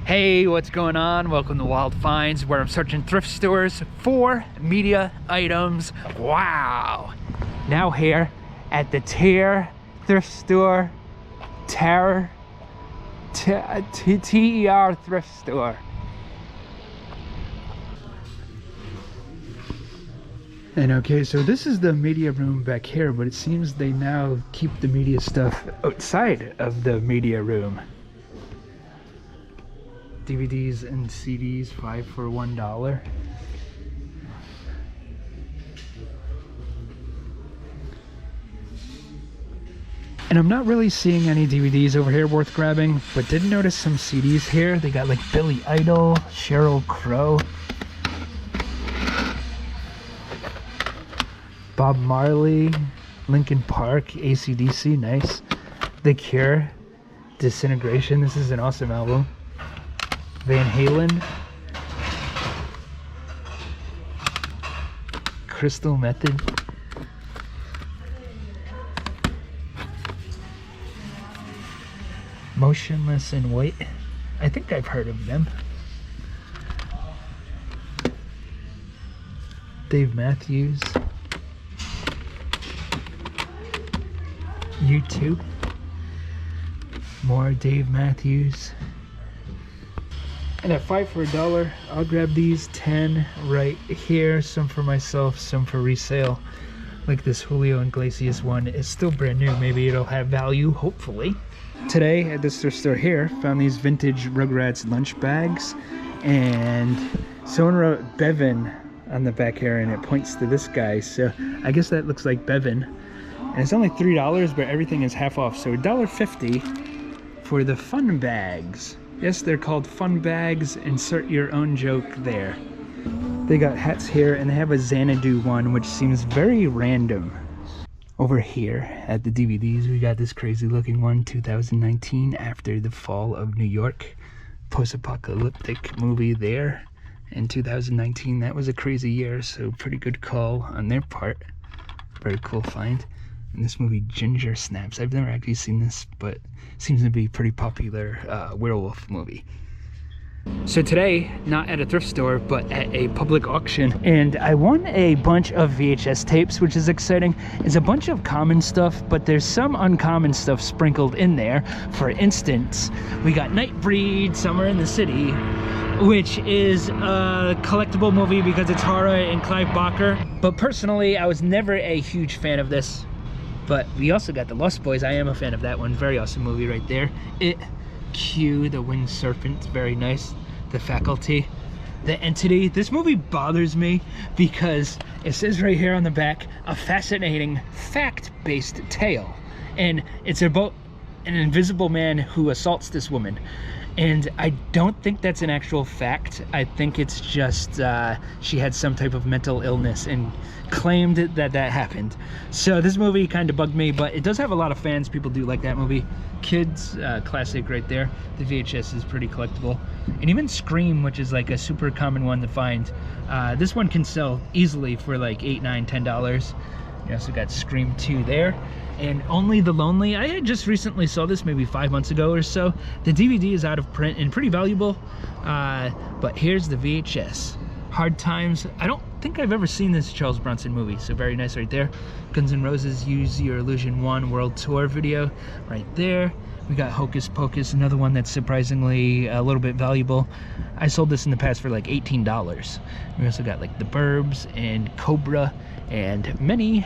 Hey, what's going on? Welcome to Wild Finds, where I'm searching thrift stores for media items. Wow! Now here at the Ter thrift store, Ter thrift store. And okay, so this is the media room back here, but it seems they now keep the media stuff outside of the media room. DVDs and CDs, 5 for $1. And I'm not really seeing any DVDs over here worth grabbing, but did notice some CDs here. They got like Billy Idol, Sheryl Crow, Bob Marley, Linkin Park, AC/DC, nice. The Cure, Disintegration, this is an awesome album. Van Halen, Crystal Method, Motionless in White. I think I've heard of them. Dave Matthews, U2, more Dave Matthews. And at 5 for $1, I'll grab these 10 right here. Some for myself, some for resale. Like this Julio Iglesias one is still brand new. Maybe it'll have value, hopefully. Today at this thrift store here, found these vintage Rugrats lunch bags. And someone wrote Bevan on the back here, and it points to this guy. So I guess that looks like Bevan. And it's only $3, but everything is half off. So $1.50 for the fun bags. Yes, they're called fun bags. Insert your own joke there. They got hats here, and they have a Xanadu one, which seems very random. Over here at the DVDs, we got this crazy looking one, 2019, After the Fall of New York. Post-apocalyptic movie there in 2019. That was a crazy year, so pretty good call on their part. Very cool find. And this movie, Ginger Snaps. I've never actually seen this, but seems to be a pretty popular werewolf movie. So today, not at a thrift store, but at a public auction. And I won a bunch of VHS tapes, which is exciting. It's a bunch of common stuff, but there's some uncommon stuff sprinkled in there. For instance, we got Nightbreed, Summer in the City, which is a collectible movie because it's horror and Clive Barker. But personally, I was never a huge fan of this. But we also got The Lost Boys. I am a fan of that one. Very awesome movie right there. It, Q, The Winged Serpent, very nice. The Faculty, The Entity. This movie bothers me because it says right here on the back, a fascinating fact-based tale. And it's about an invisible man who assaults this woman. And I don't think that's an actual fact. I think it's just she had some type of mental illness and claimed that happened. So this movie kind of bugged me, but it does have a lot of fans. People do like that movie. Kids, classic right there. The VHS is pretty collectible. And even Scream, which is like a super common one to find. This one can sell easily for like $8, $9, $10. You also got Scream 2 there. And Only the Lonely. I just recently saw this maybe 5 months ago or so. The DVD is out of print and pretty valuable. But here's the VHS. Hard Times. I don't think I've ever seen this Charles Bronson movie, so very nice right there. Guns N' Roses Use Your Illusion 1 World Tour video right there. We got Hocus Pocus, another one that's surprisingly a little bit valuable. I sold this in the past for like $18. We also got like The Burbs and Cobra and many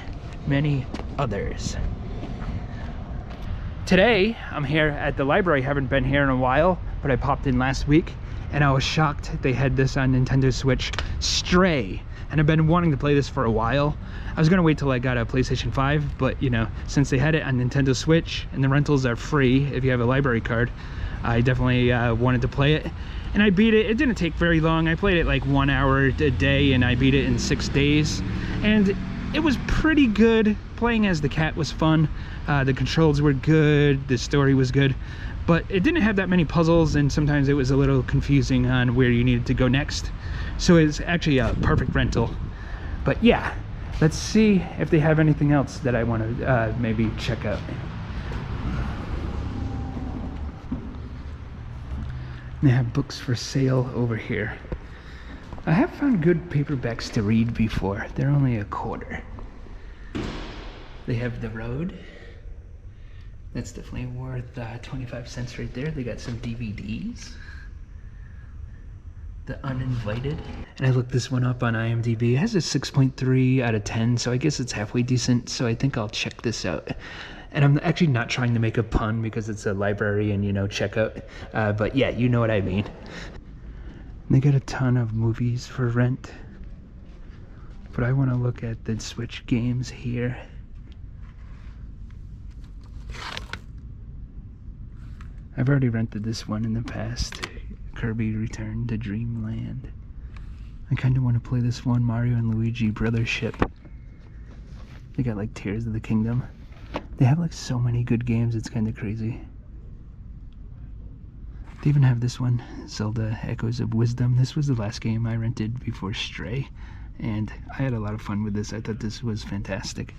others. Today, I'm here at the library. Haven't been here in a while, but I popped in last week and I was shocked they had this on Nintendo Switch, Stray. And I've been wanting to play this for a while. I was gonna wait till I got a PlayStation 5, but you know, since they had it on Nintendo Switch and the rentals are free if you have a library card, I definitely wanted to play it. And I beat it. It didn't take very long. I played it like 1 hour a day and I beat it in 6 days. And it was pretty good. Playing as the cat was fun. The controls were good, the story was good, but it didn't have that many puzzles, and sometimes it was a little confusing on where you needed to go next. So it's actually a perfect rental. But yeah, let's see if they have anything else that I want to maybe check out. They have books for sale over here. I have found good paperbacks to read before. They're only $1.25. They have The Road. That's definitely worth 25 cents right there. They got some DVDs. The Uninvited. And I looked this one up on IMDb. It has a 6.3 out of 10, so I guess it's halfway decent. So I think I'll check this out. And I'm actually not trying to make a pun because it's a library and, you know, checkout. But yeah, you know what I mean. They got a ton of movies for rent. But I want to look at the Switch games here. I've already rented this one in the past. Kirby Return to Dreamland. I kind of want to play this one, Mario and Luigi Brothership. They got like Tears of the Kingdom. They have like so many good games, it's kind of crazy. They even have this one, Zelda Echoes of Wisdom. This was the last game I rented before Stray, and I had a lot of fun with this. I thought this was fantastic.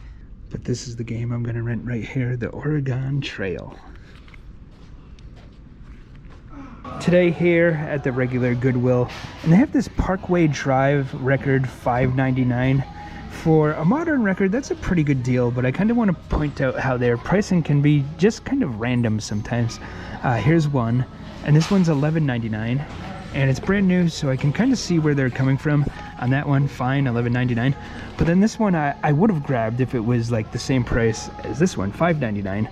But this is the game I'm going to rent right here, the Oregon Trail. Today here at the regular Goodwill, and they have this Parkway Drive record, $5.99. For a modern record, that's a pretty good deal, but I kind of want to point out how their pricing can be just kind of random sometimes. Here's one, and this one's $11.99, and it's brand new, so I can kind of see where they're coming from. On that one, fine, $11.99. But then this one I would have grabbed if it was like the same price as this one, $5.99.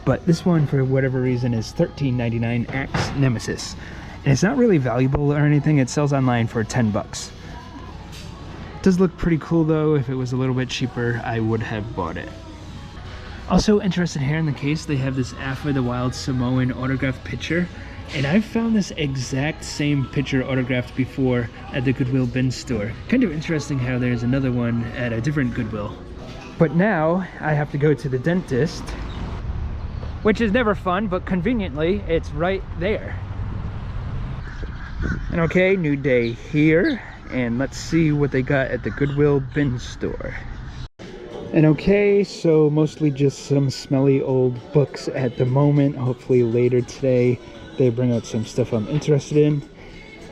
But this one, for whatever reason, is $13.99, Axe Nemesis. And it's not really valuable or anything. It sells online for 10 bucks. It does look pretty cool though. If it was a little bit cheaper, I would have bought it. Also interested here in the case, they have this Afa the Wild Samoan autographed picture. And I've found this exact same picture autographed before at the Goodwill bin store. Kind of interesting how there's another one at a different Goodwill. But now I have to go to the dentist, which is never fun, but conveniently, it's right there. And okay, new day here, and let's see what they got at the Goodwill bin store. And okay, so mostly just some smelly old books at the moment. Hopefully later today, they bring out some stuff I'm interested in.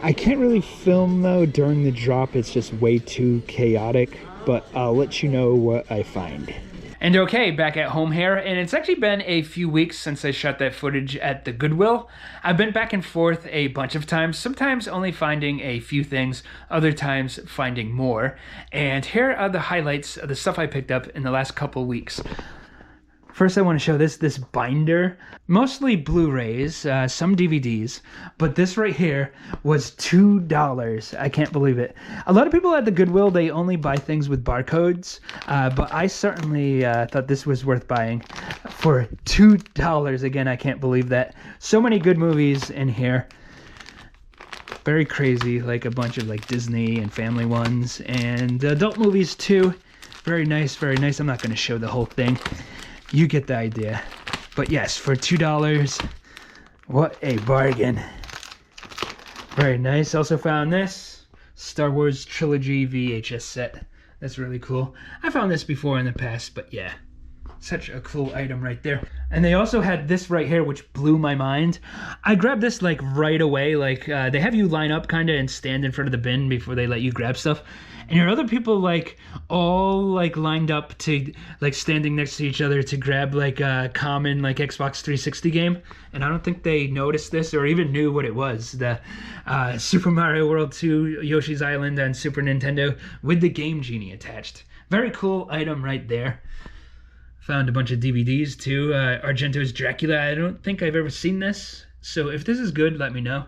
I can't really film though during the drop, it's just way too chaotic, but I'll let you know what I find. And okay, back at home here, and it's actually been a few weeks since I shot that footage at the Goodwill. I've been back and forth a bunch of times, sometimes only finding a few things, other times finding more. And here are the highlights of the stuff I picked up in the last couple weeks. First, I want to show this binder, mostly Blu-rays, some DVDs, but this right here was $2. I can't believe it. A lot of people at the Goodwill, they only buy things with barcodes, but I certainly thought this was worth buying for $2. Again, I can't believe that. So many good movies in here. Very crazy, like a bunch of like Disney and family ones, and adult movies too. Very nice, very nice. I'm not going to show the whole thing. You get the idea. But yes, for $2, what a bargain. Very nice. Also found this Star Wars Trilogy VHS set. That's really cool. I found this before in the past, but yeah, such a cool item right there. And they also had this right here, which blew my mind. I grabbed this like right away. Like they have you line up kind of and stand in front of the bin before they let you grab stuff. And there are other people like all like lined up to like standing next to each other to grab like a common like Xbox 360 game. And I don't think they noticed this or even knew what it was. The Super Mario World 2, Yoshi's Island on Super Nintendo with the Game Genie attached. Very cool item right there. Found a bunch of DVDs too. Argento's Dracula. I don't think I've ever seen this. So if this is good, let me know.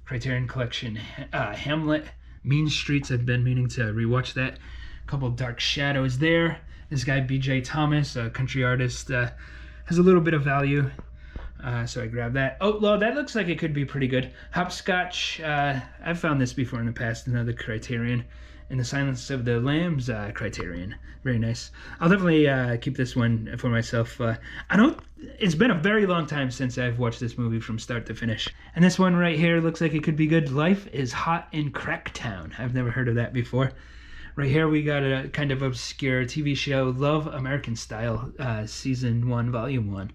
Criterion Collection. Hamlet. Mean Streets, I've been meaning to rewatch that. A couple Dark Shadows there. This guy, BJ Thomas, a country artist, has a little bit of value. So I grabbed that. Outlaw, that looks like it could be pretty good. Hopscotch, I've found this before in the past, another Criterion. And the Silence of the Lambs Criterion. Very nice. I'll definitely keep this one for myself. It's been a very long time since I've watched this movie from start to finish. And this one right here looks like it could be good. Life is Hot in Cracktown. I've never heard of that before. Right here we got a kind of obscure TV show, Love American Style, Season 1, Volume 1.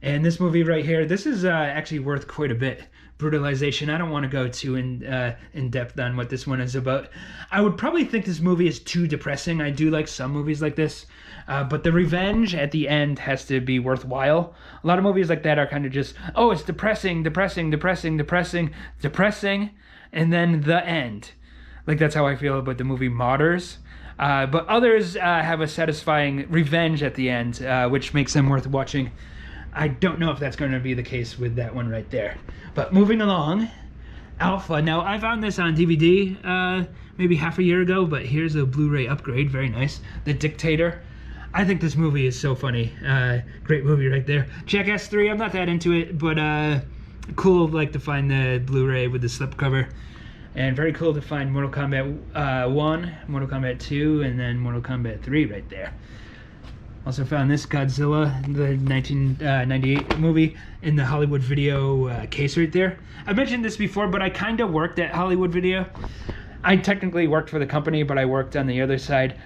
And this movie right here, this is actually worth quite a bit. brutalization. I don't want to go too in depth on what this one is about. I would probably think this movie is too depressing. I do like some movies like this, but the revenge at the end has to be worthwhile. A lot of movies like that are kind of just, oh, it's depressing, depressing, depressing, depressing, depressing, and then the end. Like, that's how I feel about the movie Martyrs. But others have a satisfying revenge at the end, which makes them worth watching. I don't know if that's going to be the case with that one right there. But moving along, Alpha. Now, I found this on DVD maybe half a year ago, but here's a Blu-ray upgrade. Very nice. The Dictator. I think this movie is so funny. Great movie right there. Jackass 3, I'm not that into it, but cool like to find the Blu-ray with the slipcover. And very cool to find Mortal Kombat 1, Mortal Kombat 2, and then Mortal Kombat 3 right there. Also found this Godzilla, the 1998 movie, in the Hollywood Video case right there. I mentioned this before, but I kind of worked at Hollywood Video. I technically worked for the company, but I worked on the other side,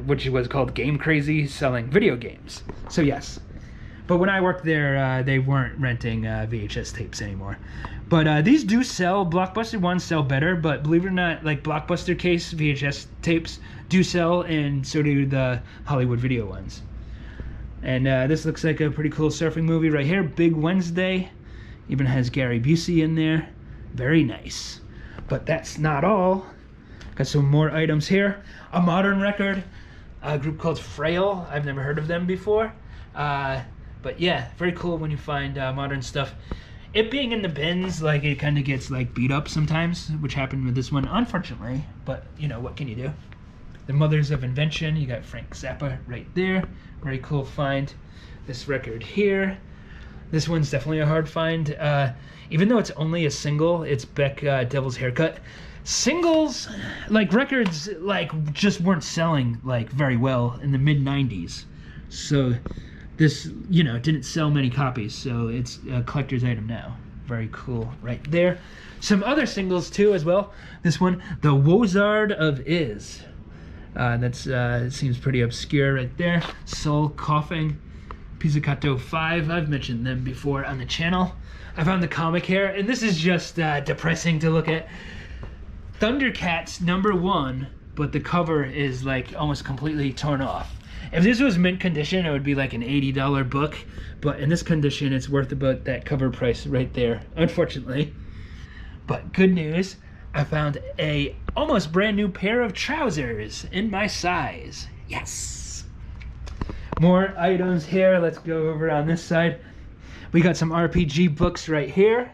which was called Game Crazy, selling video games. So yes. But when I worked there, they weren't renting VHS tapes anymore. But these do sell. Blockbuster ones sell better, but believe it or not, like Blockbuster case VHS tapes do sell, and so do the Hollywood Video ones. And this looks like a pretty cool surfing movie right here. Big Wednesday. Even has Gary Busey in there. Very nice. But that's not all. Got some more items here. A modern record. A group called Frail. I've never heard of them before. But yeah, very cool when you find modern stuff. It being in the bins, like, it kind of gets like beat up sometimes, which happened with this one, unfortunately. But you know, what can you do? The Mothers of Invention. You got Frank Zappa right there. Very cool find. This record here. This one's definitely a hard find. Even though it's only a single, it's Beck Devil's Haircut. Singles, like records, like just weren't selling like very well in the mid-90s. So this, you know, didn't sell many copies, so it's a collector's item now. Very cool right there. Some other singles too as well. This one, The Wozard of Iz. That seems pretty obscure right there. Soul Coughing. Pizzicato 5. I've mentioned them before on the channel. I found the comic here, and this is just depressing to look at. Thundercats #1, but the cover is like almost completely torn off. If this was mint condition, it would be like an $80 book, but in this condition, it's worth about that cover price right there, unfortunately. But good news, I found a almost brand new pair of trousers in my size. Yes! More items here. Let's go over on this side. We got some RPG books right here.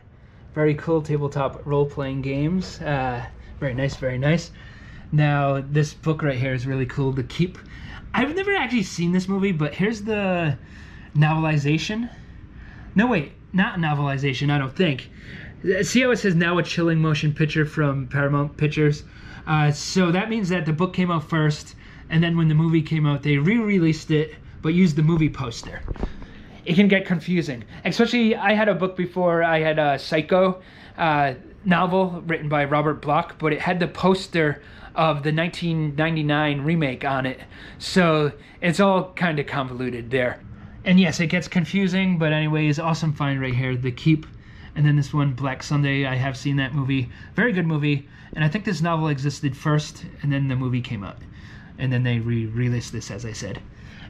Very cool tabletop role-playing games. Very nice, very nice. Now, this book right here is really cool, The Keep. I've never actually seen this movie, but here's the novelization. No, wait, not novelization, I don't think. See how it says now a chilling motion picture from Paramount Pictures? So that means that the book came out first, and then when the movie came out, they re-released it, but used the movie poster. It can get confusing. Especially, I had a book before, I had a Psycho novel written by Robert Bloch, but it had the poster of the 1999 remake on it. So it's all kind of convoluted there. And yes, it gets confusing, but anyways, awesome find right here, The Keep. And then this one, Black Sunday, I have seen that movie. Very good movie. And I think this novel existed first, and then the movie came out. And then they re-released this, as I said.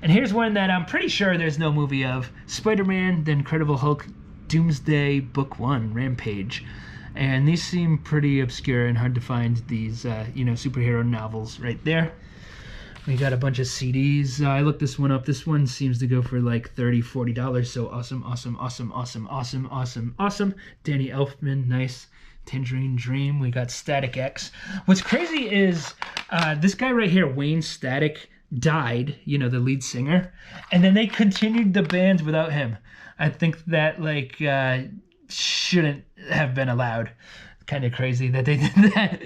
And here's one that I'm pretty sure there's no movie of. Spider-Man, The Incredible Hulk, Doomsday, Book 1, Rampage. And these seem pretty obscure and hard to find, these, you know, superhero novels right there. We got a bunch of CDs. I looked this one up. This one seems to go for like $30, $40. So awesome, awesome, awesome, awesome, awesome, awesome, awesome. Danny Elfman, nice. Tangerine Dream. We got Static X. What's crazy is this guy right here, Wayne Static, died, you know, the lead singer. And then they continued the band without him. I think that, like, shouldn't have been allowed. Kind of crazy that they did that.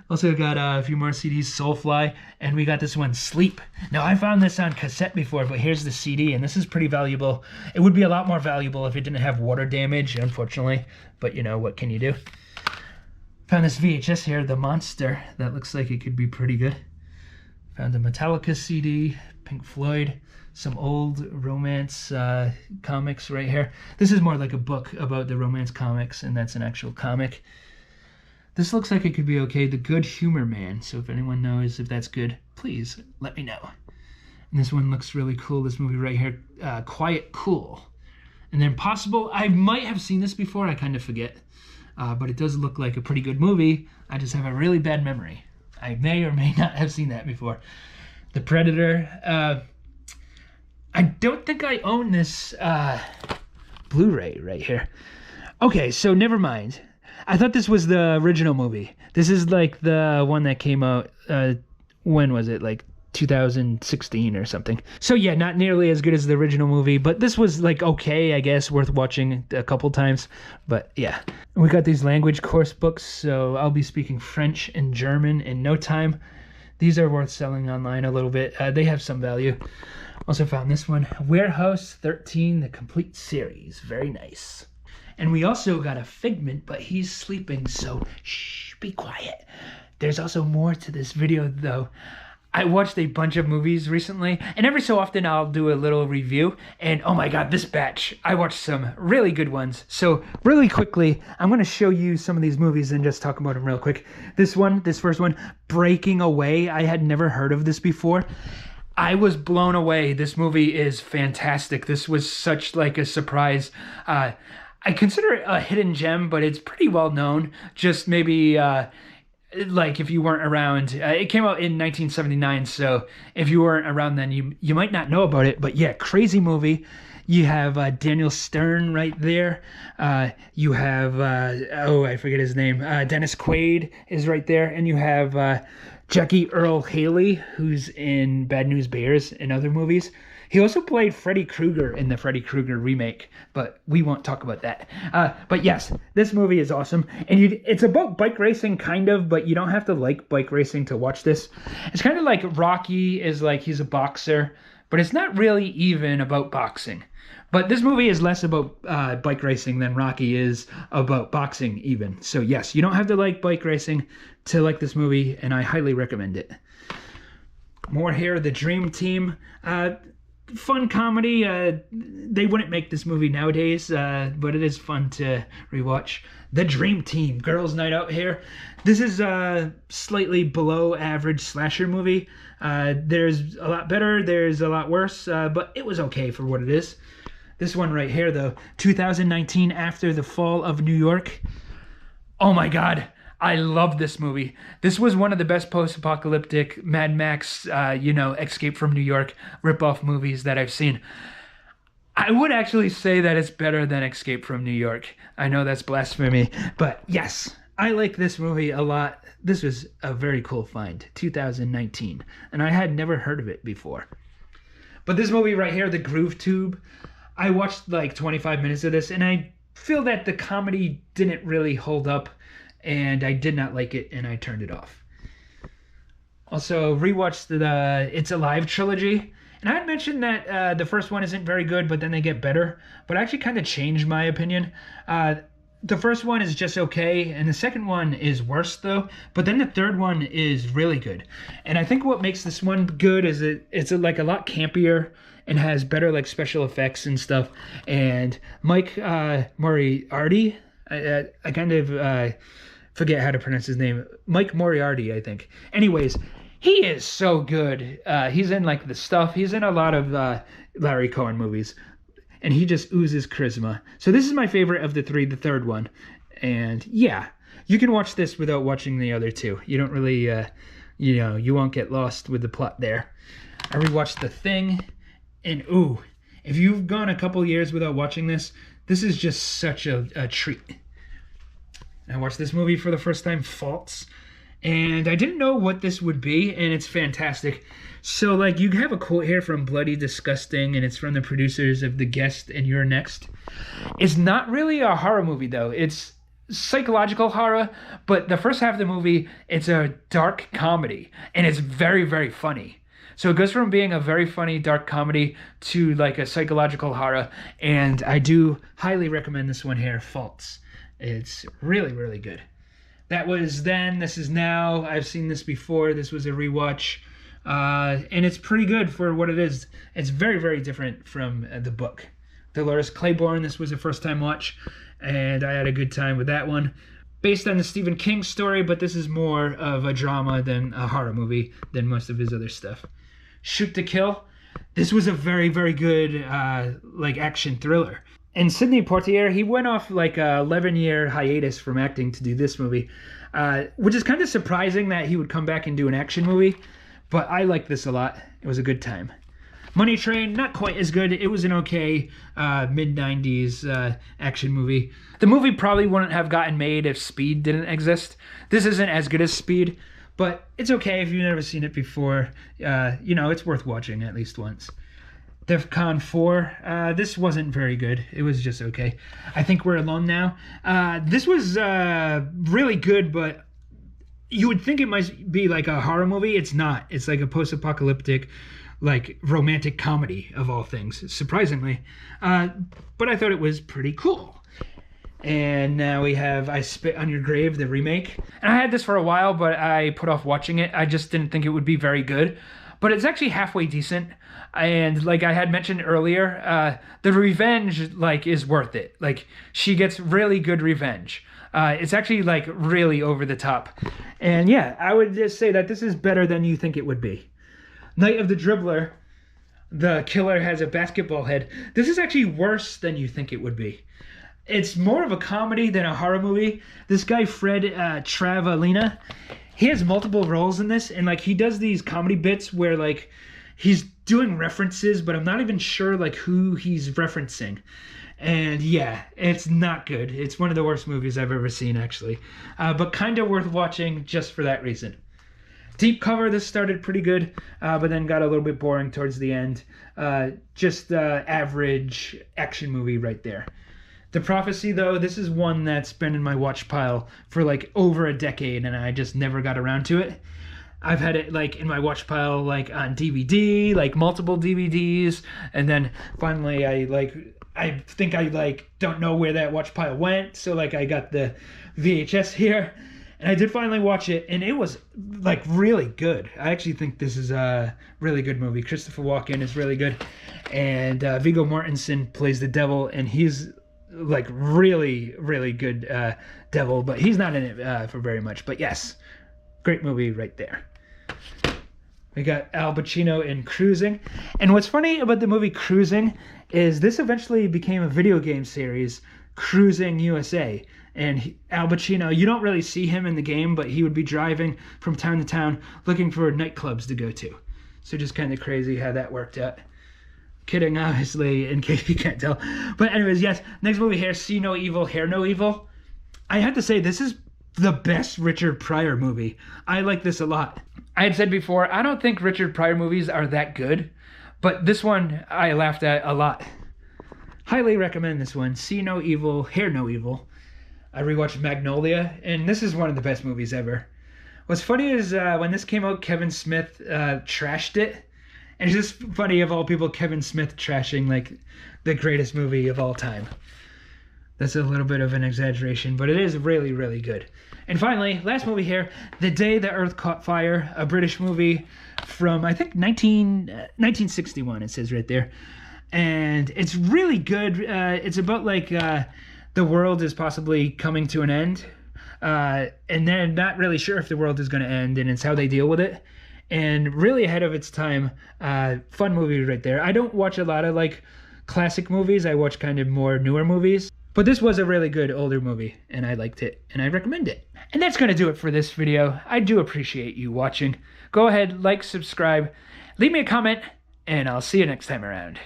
Also got a few more CDs, Soulfly, and we got this one, Sleep. Now, I found this on cassette before, but here's the CD, and this is pretty valuable. It would be a lot more valuable if it didn't have water damage, unfortunately, but, you know, what can you do? Found this VHS here, The Monster. That looks like it could be pretty good. Found a Metallica CD, Pink Floyd, some old romance comics right here. This is more like a book about the romance comics, and that's an actual comic. This looks like it could be okay. The Good Humor Man. So if anyone knows if that's good, please let me know. And this one looks really cool. This movie right here, Quiet Cool. And then Possible. I might have seen this before. I kind of forget. But it does look like a pretty good movie. I just have a really bad memory. I may or may not have seen that before. The Predator. I don't think I own this Blu-ray right here. Okay, so never mind. I thought this was the original movie. This is like the one that came out, when was it? Like 2016 or something. So yeah, not nearly as good as the original movie, but this was like okay, I guess, worth watching a couple times. But yeah, we got these language course books, so I'll be speaking French and German in no time. These are worth selling online a little bit. They have some value. Also found this one, Warehouse 13, the complete series. Very nice. And we also got a Figment, but he's sleeping, so shh, be quiet. There's also more to this video, though. I watched a bunch of movies recently, and every so often I'll do a little review, and oh my god, this batch, I watched some really good ones. So really quickly, I'm going to show you some of these movies and just talk about them real quick. This first one, Breaking Away. I had never heard of this before. I was blown away. This movie is fantastic. This was such like a surprise. I consider it a hidden gem, but it's pretty well known. Just maybe like if you weren't around. It came out in 1979, so if you weren't around then, you might not know about it. But yeah, crazy movie. You have Daniel Stern right there. You have, I forget his name. Dennis Quaid is right there. And you have Jackie Earle Haley, who's in Bad News Bears and other movies. He also played Freddy Krueger in the Freddy Krueger remake, but we won't talk about that. But yes, this movie is awesome. And it's about bike racing, kind of, but you don't have to like bike racing to watch this. It's kind of like Rocky is like he's a boxer, but it's not really even about boxing. But this movie is less about bike racing than Rocky is about boxing even. So yes, you don't have to like bike racing to like this movie, and I highly recommend it. More here, The Dream Team. Fun comedy. They wouldn't make this movie nowadays, but it is fun to rewatch. The Dream Team, Girls' Night Out here. This is a slightly below average slasher movie. There's a lot better, there's a lot worse, but it was okay for what it is. This one right here, though, 2019, After the Fall of New York. Oh my god, I love this movie. This was one of the best post-apocalyptic Mad Max, Escape from New York ripoff movies that I've seen. I would actually say that it's better than Escape from New York. I know that's blasphemy, but yes, I like this movie a lot. This was a very cool find, 2019, and I had never heard of it before. But this movie right here, The Groove Tube, I watched like 25 minutes of this, and I feel that the comedy didn't really hold up, and I did not like it, and I turned it off. Also, rewatched the It's Alive trilogy, and I had mentioned that the first one isn't very good, but then they get better, but I actually kind of changed my opinion. The first one is just okay, and the second one is worse, though, but then the third one is really good. And I think what makes this one good is it's like a lot campier and has better like special effects and stuff. And Mike Moriarty, I kind of forget how to pronounce his name. Mike Moriarty, I think. Anyways, he is so good. He's in like The Stuff. He's in a lot of Larry Cohen movies, and he just oozes charisma. So this is my favorite of the three, the third one. And yeah, you can watch this without watching the other two. You don't really, you won't get lost with the plot there. I rewatched The Thing. And ooh, if you've gone a couple years without watching this, this is just such a treat. I watched this movie for the first time, Faults, and I didn't know what this would be, and it's fantastic. So, like, you have a quote here from Bloody Disgusting, and it's from the producers of The Guest and You're Next. It's not really a horror movie, though. It's psychological horror, but the first half of the movie, it's a dark comedy, and it's very, very funny. So it goes from being a very funny dark comedy to like a psychological horror, and I do highly recommend this one here, Faults. It's really, really good. That was then, this is now. I've seen this before. This was a rewatch. And it's pretty good for what it is. It's very, very different from the book. Dolores Claiborne, this was a first-time watch, and I had a good time with that one. Based on the Stephen King story, but this is more of a drama than a horror movie than most of his other stuff. Shoot to Kill. This was a very, very good like action thriller. And Sidney Poitier, he went off like a 11-year hiatus from acting to do this movie, which is kind of surprising that he would come back and do an action movie. But I like this a lot. It was a good time. Money Train, not quite as good. It was an okay mid-90s action movie. The movie probably wouldn't have gotten made if Speed didn't exist. This isn't as good as Speed, but it's okay if you've never seen it before. You know, it's worth watching at least once. DEFCON 4, this wasn't very good. It was just okay. I Think We're Alone Now. This was really good, but you would think it might be like a horror movie. It's not. It's like a post-apocalyptic, like romantic comedy of all things, surprisingly. But I thought it was pretty cool. And now we have I Spit on Your Grave, the remake. And I had this for a while, but I put off watching it. I just didn't think it would be very good. But it's actually halfway decent. And like I had mentioned earlier, the revenge like is worth it. Like she gets really good revenge. It's actually like really over the top. And yeah, I would just say that this is better than you think it would be. Night of the Dribbler, the killer has a basketball head. This is actually worse than you think it would be. It's more of a comedy than a horror movie. This guy, Fred Travalena, he has multiple roles in this, and like he does these comedy bits where like he's doing references, but I'm not even sure like who he's referencing. And yeah, it's not good. It's one of the worst movies I've ever seen, actually. But kind of worth watching just for that reason. Deep Cover, this started pretty good, but then got a little bit boring towards the end. Just average action movie right there. The Prophecy, though, this is one that's been in my watch pile for like over a decade, and I just never got around to it. I've had it like in my watch pile, like on DVD, like multiple DVDs, and then finally I think I don't know where that watch pile went, so like I got the VHS here, and I did finally watch it, and it was like really good. I actually think this is a really good movie. Christopher Walken is really good, and Viggo Mortensen plays the devil, and he's like really, really good devil, but he's not in it for very much. But yes, great movie right there. We got Al Pacino in Cruising. And what's funny about the movie Cruising is this eventually became a video game series, Cruising USA. And Al Pacino, you don't really see him in the game, but he would be driving from town to town looking for nightclubs to go to. So just kind of crazy how that worked out. Kidding, obviously, in case you can't tell. But anyways, yes, next movie here, See No Evil, Hear No Evil. I have to say, this is the best Richard Pryor movie. I like this a lot. I had said before, I don't think Richard Pryor movies are that good, but this one I laughed at a lot. Highly recommend this one. See No Evil, Hear No Evil. I rewatched Magnolia, and this is one of the best movies ever. What's funny is when this came out, Kevin Smith trashed it. And it's just funny, of all people, Kevin Smith trashing like the greatest movie of all time. That's a little bit of an exaggeration, but it is really, really good. And finally, last movie here, The Day the Earth Caught Fire, a British movie from, I think, 1961, it says right there. And it's really good. It's about like the world is possibly coming to an end. And they're not really sure if the world is going to end, and it's how they deal with it. And really ahead of its time. Fun movie right there. I don't watch a lot of like classic movies. I watch kind of more newer movies. But this was a really good older movie, and I liked it, and I recommend it. And that's going to do it for this video. I do appreciate you watching. Go ahead, like, subscribe, leave me a comment, and I'll see you next time around.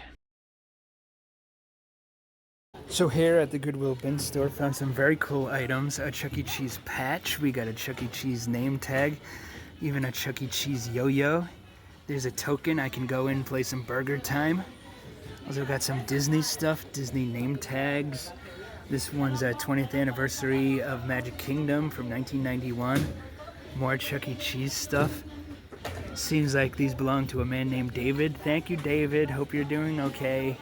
So here at the Goodwill bin store, found some very cool items. A Chuck E. Cheese patch. We got a Chuck E. Cheese name tag. Even a Chuck E. Cheese yo-yo. There's a token. I can go in and play some burger time. Also got some Disney stuff. Disney name tags. This one's a 20th anniversary of Magic Kingdom from 1991. More Chuck E. Cheese stuff. Seems like these belong to a man named David. Thank you, David. Hope you're doing okay.